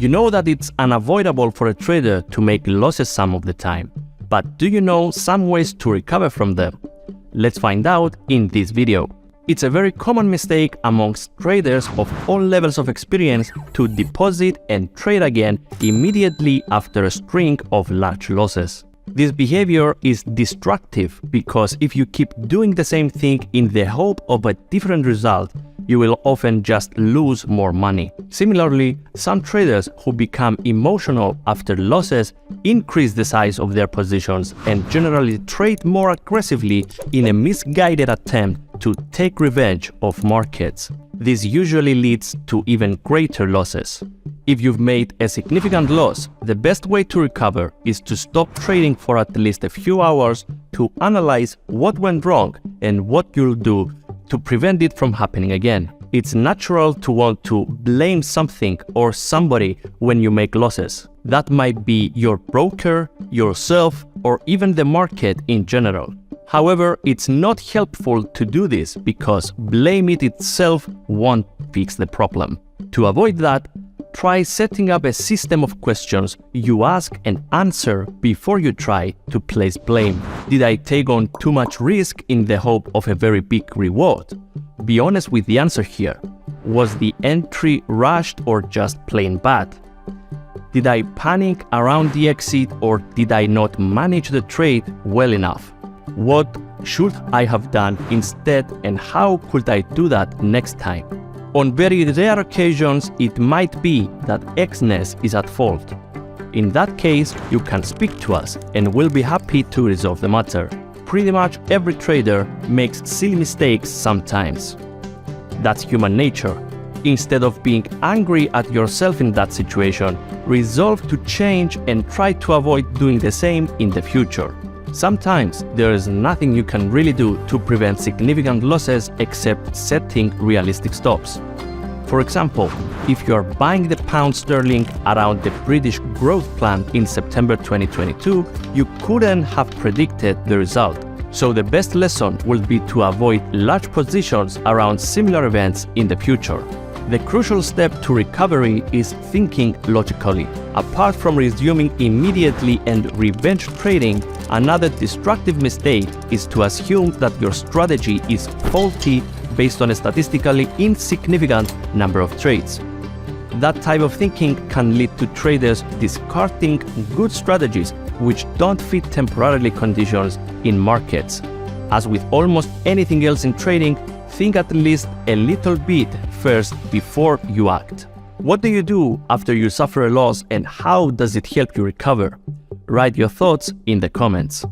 You know that it's unavoidable for a trader to make losses some of the time, but do you know some ways to recover from them? Let's find out in this video. It's a very common mistake amongst traders of all levels of experience to deposit and trade again immediately after a string of large losses. This behavior is destructive because if you keep doing the same thing in the hope of a different result, you will often just lose more money. Similarly, some traders who become emotional after losses increase the size of their positions and generally trade more aggressively in a misguided attempt to take revenge of markets. This usually leads to even greater losses. If you've made a significant loss, the best way to recover is to stop trading for at least a few hours to analyze what went wrong and what you'll do to prevent it from happening again. It's natural to want to blame something or somebody when you make losses. That might be your broker, yourself, or even the market in general. However, it's not helpful to do this because blaming it itself won't fix the problem. To avoid that, try setting up a system of questions you ask and answer before you try to place blame. Did I take on too much risk in the hope of a very big reward? Be honest with the answer here. Was the entry rushed or just plain bad? Did I panic around the exit or did I not manage the trade well enough? What should I have done instead and how could I do that next time? On very rare occasions, it might be that Exness is at fault. In that case, you can speak to us and we'll be happy to resolve the matter. Pretty much every trader makes silly mistakes sometimes. That's human nature. Instead of being angry at yourself in that situation, resolve to change and try to avoid doing the same in the future. Sometimes there is nothing you can really do to prevent significant losses except setting realistic stops. For example, if you are buying the pound sterling around the British growth plan in September 2022, you couldn't have predicted the result. So the best lesson will be to avoid large positions around similar events in the future. The crucial step to recovery is thinking logically. Apart from resuming immediately and revenge trading, another destructive mistake is to assume that your strategy is faulty based on a statistically insignificant number of trades. That type of thinking can lead to traders discarding good strategies which don't fit temporary conditions in markets. As with almost anything else in trading, think at least a little bit first before you act. What do you do after you suffer a loss and how does it help you recover? Write your thoughts in the comments.